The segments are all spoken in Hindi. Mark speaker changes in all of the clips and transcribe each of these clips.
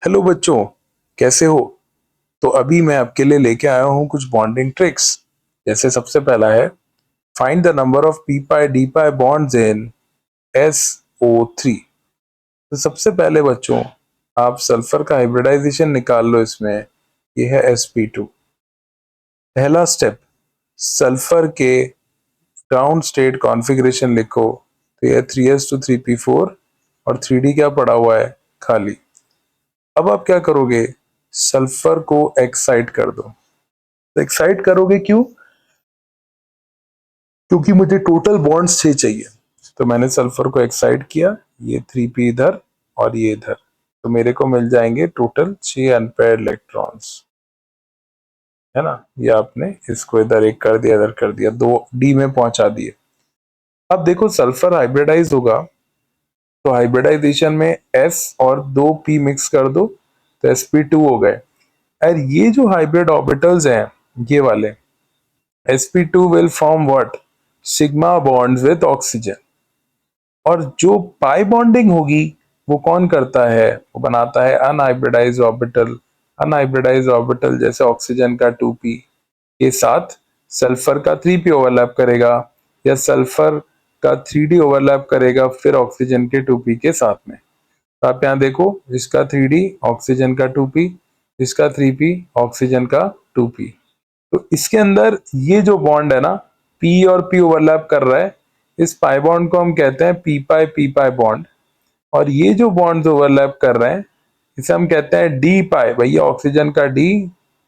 Speaker 1: हेलो बच्चों, कैसे हो? तो अभी मैं आपके लिए लेके आया हूँ कुछ बॉन्डिंग ट्रिक्स। जैसे सबसे पहला है, find the number of P pi D pi bonds in SO3। तो सबसे पहले बच्चों, आप सल्फर का हाइब्रिडाइजेशन निकाल लो। इसमें ये है sp2। पहला स्टेप, सल्फर के ग्राउंड स्टेट कॉन्फ़िगरेशन लिखो। तो ये 3s2 3p4 और 3d क्या पड़ा हुआ है? खाली। अब आप क्या करोगे? सल्फर को एक्साइट कर दो। तो एक्साइट करोगे क्यों? क्योंकि मुझे टोटल बॉन्ड्स 6 चाहिए। तो मैंने सल्फर को एक्साइट किया, ये 3p इधर और ये इधर। तो मेरे को मिल जाएंगे टोटल 6 अनपेयर्ड इलेक्ट्रॉन्स, है ना। ये आपने इसको इधर एक कर दिया, इधर कर दिया, 2d में पहुंचा दिए। अब देखो सल्फर हाइब्रिडाइज होगा, तो हाइब्रिडाइजेशन में s और 2p मिक्स कर दो तो sp2 हो गए। और ये जो हाइब्रिड ऑर्बिटल्स हैं, ये वाले sp2 will form what? Sigma bonds with oxygen। और जो पाई बॉन्डिंग होगी वो कौन करता है? वो बनाता है अनहाइब्रिडाइज्ड ऑर्बिटल। अनहाइब्रिडाइज्ड ऑर्बिटल जैसे ऑक्सीजन का 2p के साथ सल्फर का 3p ओवरलैप करेगा, या सल्फर का 3d ओवरलैप करेगा फिर ऑक्सीजन के 2p के साथ में। तो आप यहाँ देखो, इसका 3d ऑक्सीजन का 2p, इसका 3p ऑक्सीजन का 2p। तो इसके अंदर ये जो बॉन्ड है ना, पी और पी ओवरलैप कर रहा है, इस पाई बॉन्ड को हम कहते हैं पी पाई बॉन्ड। और ये जो बॉन्ड्स ओवरलैप कर रहे हैं, इसे हम कहते हैं डी पाई। भैया ऑक्सीजन का D,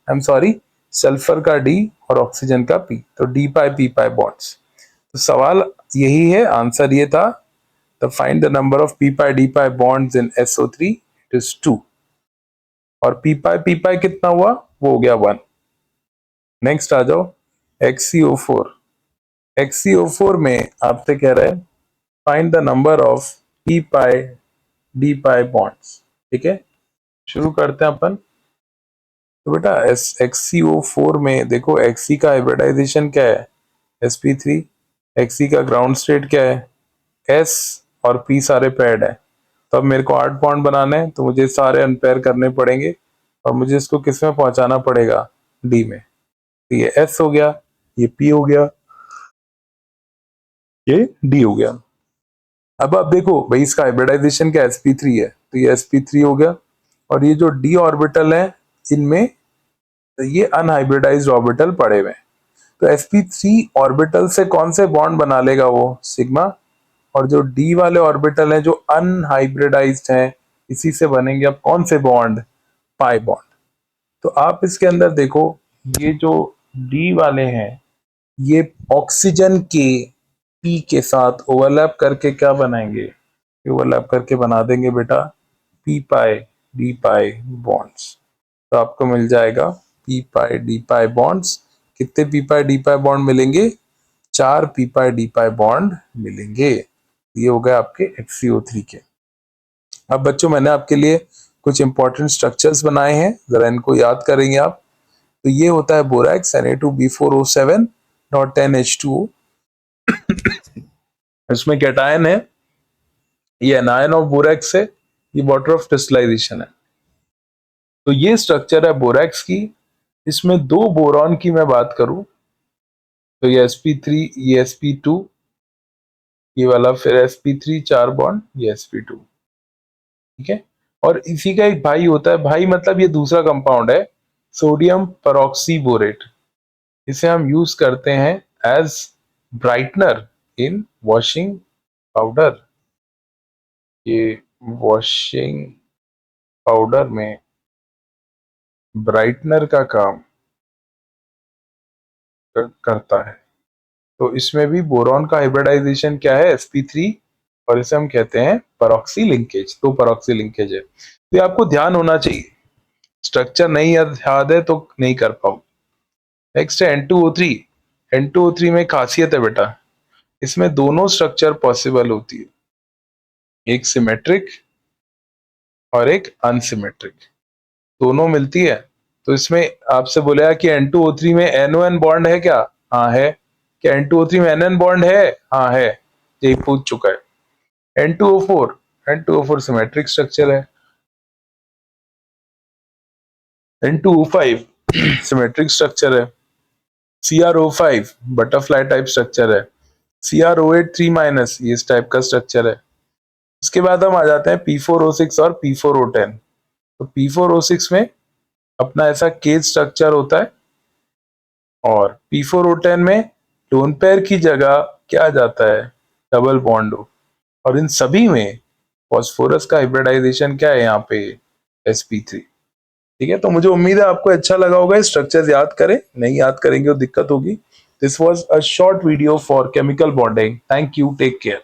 Speaker 1: I am sorry, sulphur का डी और ऑक्सीजन का पी, तो डी पाई पी पाई बॉन्ड्स। तो सवाल यही है, आंसर ये था। The find the number of P pi D pi bonds in SO3, it is 2। और पी पाई कितना हुआ? वो हो गया 1। नेक्स्ट आ जाओ, XCO4। XCO4 में आपसे कह रहा है find the number of P pi D pi bonds. ठीक है, शुरू करते हैं अपन। तो बेटा XCO4 में देखो, Xe का हाइब्रिडाइजेशन क्या है? sp3। Xe का ग्राउंड स्टेट क्या है? S और P सारे पेयर्ड है। तो अब मेरे को 8 बॉन्ड बनाने हैं, तो मुझे सारे अनपेयर करने पड़ेंगे और मुझे इसको किस में पहुंचाना पड़ेगा? D में। तो ये S हो गया, ये P हो गया, ये D हो गया। अब आप देखो भाई, इसका हाइब्रिडाइजेशन क्या sp3 है, तो ये sp3 हो गया। और ये जो d ऑर्बिटल है, इनमें ये अनहाइब्रिडाइज्ड ऑर्बिटल पड़े हुए हैं। तो sp3 ऑर्बिटल से कौन से बॉन्ड बना लेगा? वो सिग्मा। और जो d वाले ऑर्बिटल हैं जो अनहाइब्रिडाइज्ड हैं, इसी से बनेंगे अब कौन से बॉन्ड? Pi bond. तो आप इसके अंदर देखो, ये जो d वाले हैं, ये ऑक्सीजन के p के साथ ओवरलैप करके क्या बनाएंगे? ओवरलैप करके बना देंगे बेटा पी पाई डी पाई बॉन्ड्स। तो आपको मिल जाएगा पी पाई डी पाई बॉन्ड्स। कितने पी पाई डी पाई बॉन्ड मिलेंगे? 4 पी पाई डी पाई बॉन्ड मिलेंगे। ये हो गए आपके XCO3 के। अब बच्चों, मैंने आपके लिए कुछ इंपॉर्टेंट स्ट्रक्चर्स बनाए हैं, जरा इनको याद करेंगे आप। तो ये होता है बोरैक्स Na2B4O7 नॉट 10H2O। इसमें कैटायन है, ये एनायन ऑफ बोरैक्स है, ये वाटर ऑफ क्रिस्टलाइजेशन है। तो ये स्ट्रक्चर है बोरैक्स की। इसमें 2 बोरॉन की मैं बात करूं, तो ये sp3, ये sp2, ये वाला फिर sp3 4 बॉन्ड, ये sp2। ठीक है। और इसी का एक भाई होता है, भाई मतलब ये दूसरा कंपाउंड है, सोडियम परऑक्सी बोरेट। इसे हम यूज करते हैं एज ब्राइटनर इन वॉशिंग पाउडर। ये वॉशिंग पाउडर में ब्राइटनर का काम करता है। तो इसमें भी बोरॉन का हाइब्रिडाइजेशन क्या है? sp3। और इसे हम कहते हैं परऑक्सी लिंकेज। तो परऑक्सी लिंकेज है, तो ये आपको ध्यान होना चाहिए। स्ट्रक्चर नहीं याद है तो नहीं कर पाओ। नेक्स्ट है N2O3। N2O3 में खासियत है बेटा, इसमें दोनों स्ट्रक्चर पॉसिबल होती है, एक सिमेट्रिक और एक अनसिमेट्रिक, दोनों मिलती है। तो इसमें आपसे बोला कि N2O3 में NON बॉन्ड है क्या? हाँ है। क्या N2O3 में NN बॉन्ड है? हाँ है। यही पूछ चुका है। N2O4 सिमेट्रिक स्ट्रक्चर है। N2O5 सिमेट्रिक स्ट्रक्चर है, CrO5 बटरफ्लाई टाइप स्ट्रक्चर है, CrO8 3- ये इस टाइप का स्ट्रक्चर है। उसके बाद हम आ जाते हैं P4O6 और P4O10। तो P4O6 में अपना ऐसा केज स्ट्रक्चर होता है और P4O10 में लोन पेयर की जगह क्या आ जाता है, डबल बॉन्ड हो। और इन सभी में फॉस्फोरस का हाइब्रिडाइजेशन क्या है यहाँ पे, sp3। ठीक है, तो मुझे उम्मीद है आपको अच्छा लगा होगा। स्ट्रक्चर्स याद करें, नहीं याद करेंगे तो दिक्कत होगी। This was a short video for chemical bonding. Thank you, take care.